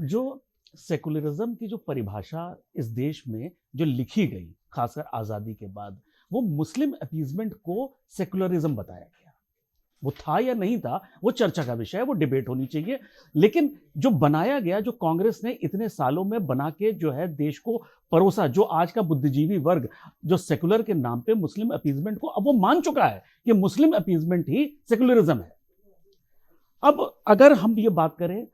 जो सेकुलरिज्म की जो परिभाषा इस देश में जो लिखी गई, खासकर आज़ादी के बाद, वो मुस्लिम अपीजमेंट को सेकुलरिज्म बताया गया। वो था या नहीं था, वो चर्चा का विषय है, वो डिबेट होनी चाहिए। लेकिन जो बनाया गया, जो कांग्रेस ने इतने सालों में बना के जो है देश को परोसा, जो आज का बुद्धिजीवी वर्ग जो सेकुलर के नाम पे मुस्लिम अपीजमेंट को अब वो मान चुका है कि मुस्लिम अपीजमेंट ही सेकुलरिज्म है। अब अगर हम ये बात करें,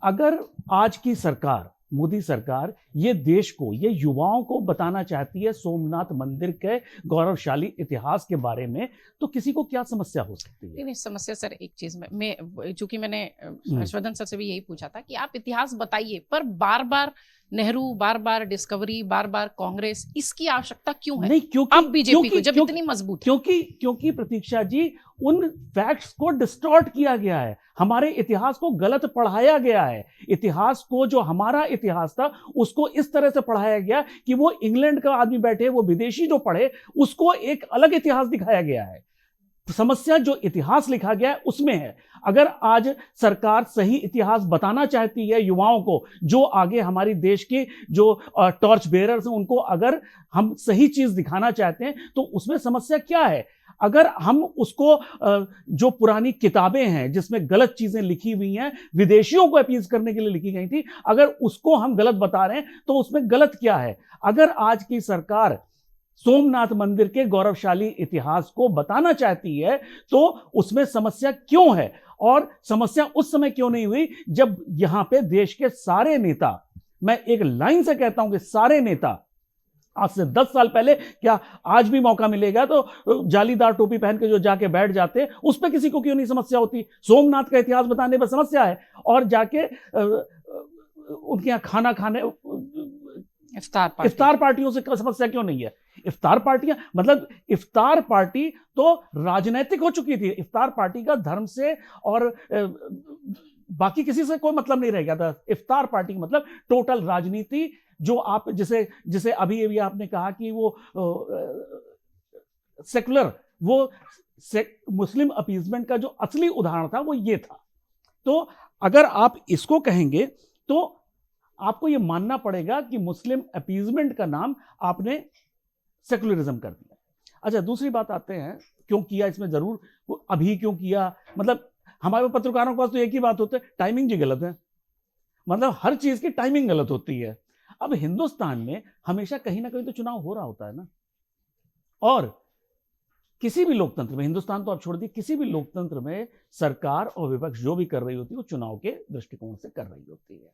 अगर आज की सरकार, मोदी सरकार, ये देश को, ये युवाओं को बताना चाहती है सोमनाथ मंदिर के गौरवशाली इतिहास के बारे में, तो किसी को क्या समस्या हो सकती है? नहीं समस्या सर एक चीज में मैं चूंकि मैंने हर्षवर्धन सर से भी यही पूछा था कि आप इतिहास बताइए, पर बार बार नेहरू, बार बार डिस्कवरी, बार बार कांग्रेस, इसकी आवश्यकता क्यों है? नहीं, क्योंकि अब बीजेपी को जब इतनी मजबूत है। क्योंकि प्रतीक्षा जी, उन फैक्ट्स को डिस्टॉर्ट किया गया है, हमारे इतिहास को गलत पढ़ाया गया है। इतिहास को, जो हमारा इतिहास था, उसको इस तरह से पढ़ाया गया कि वो इंग्लैंड का आदमी बैठे, वो विदेशी जो पढ़े, उसको एक अलग इतिहास दिखाया गया है। समस्या जो इतिहास लिखा गया है उसमें है। अगर आज सरकार सही इतिहास बताना चाहती है युवाओं को, जो आगे हमारी देश की जो टॉर्च बेरर्स हैं, उनको अगर हम सही चीज दिखाना चाहते हैं, तो उसमें समस्या क्या है? अगर हम उसको जो पुरानी किताबें हैं जिसमें गलत चीजें लिखी हुई हैं, विदेशियों को अपीज करने के लिए लिखी गई थी, अगर उसको हम गलत बता रहे हैं, तो उसमें गलत क्या है? अगर आज की सरकार सोमनाथ मंदिर के गौरवशाली इतिहास को बताना चाहती है, तो उसमें समस्या क्यों है? और समस्या उस समय क्यों नहीं हुई जब यहां पे देश के सारे नेता, मैं एक लाइन से कहता हूं कि सारे नेता, आज से 10 साल पहले, क्या आज भी मौका मिलेगा तो जालीदार टोपी पहन के जो जाके बैठ जाते हैं, उस पर किसी को क्यों नहीं समस्या होती? सोमनाथ का इतिहास बताने पर समस्या है, और जाके उनके यहां खाना खाने, इफ्तार पार्टियों से समस्या क्यों नहीं है? इफ्तार पार्टियां, मतलब इफ्तार पार्टी तो राजनीतिक हो चुकी थी। इफ्तार पार्टी का धर्म से और बाकी किसी से कोई मतलब नहीं रह गया था। इफ्तार पार्टी का मतलब टोटल राजनीति, जो आप जिसे अभी आपने कहा कि वो सेकुलर, वो मुस्लिम अपीजमेंट का जो असली उदाहरण था वो ये था। तो अगर आप इसको कहेंगे तो आपको ये मानना पड़ेगा कि मुस्लिम अपीजमेंट का नाम आपने सेकुलरिज्म कर दिया। अच्छा, दूसरी बात आते हैं, क्यों किया इसमें, जरूर अभी क्यों किया, मतलब हमारे पत्रकारों के पास तो एक ही बात होती है, टाइमिंग जी गलत है। मतलब हर चीज की टाइमिंग गलत होती है। अब हिंदुस्तान में हमेशा कहीं ना कहीं तो चुनाव हो रहा होता है ना, और किसी भी लोकतंत्र में, हिंदुस्तान तो आप छोड़ दिए, किसी भी लोकतंत्र में सरकार और विपक्ष जो भी कर रही होती है वो चुनाव के दृष्टिकोण से कर रही होती है।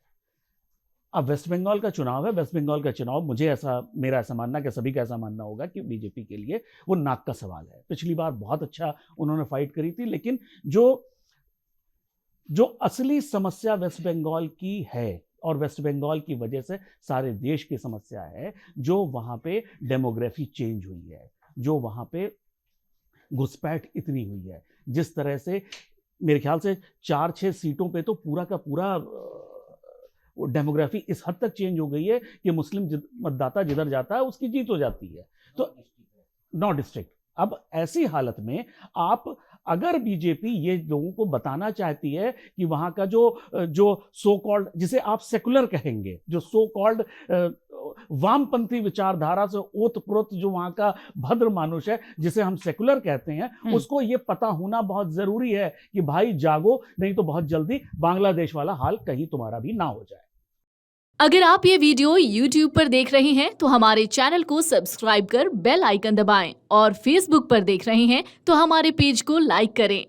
अब वेस्ट बंगाल का चुनाव है, वेस्ट बंगाल का चुनाव, मेरा ऐसा मानना, कि सभी का ऐसा मानना होगा कि बीजेपी के लिए वो नाक का सवाल है। पिछली बार बहुत अच्छा उन्होंने फाइट करी थी, लेकिन जो असली समस्या वेस्ट बंगाल की है, और वेस्ट बंगाल की वजह से सारे देश की समस्या है, जो वहां पे डेमोग्राफी चेंज हुई है, जो वहां पे घुसपैठ इतनी हुई है, जिस तरह से मेरे ख्याल से 4-6 सीटों पे तो पूरा का पूरा वो डेमोग्राफी इस हद तक चेंज हो गई है कि मुस्लिम मतदाता जिधर जाता है उसकी जीत हो जाती है। तो 9 डिस्ट्रिक्ट। अब ऐसी हालत में आप, अगर बीजेपी ये लोगों को बताना चाहती है कि वहां का जो सो कॉल्ड, जिसे आप सेकुलर कहेंगे, जो सो कॉल्ड वामपंथी विचारधारा से ओतप्रोत जो वहां का भद्र मानुष है, जिसे हम सेकुलर कहते हैं, उसको ये पता होना बहुत जरूरी है कि भाई जागो, नहीं तो बहुत जल्दी बांग्लादेश वाला हाल कहीं तुम्हारा भी ना हो जाए। अगर आप ये वीडियो YouTube पर देख रहे हैं तो हमारे चैनल को सब्सक्राइब कर बेल आइकन दबाएं, और Facebook पर देख रहे हैं तो हमारे पेज को लाइक करें।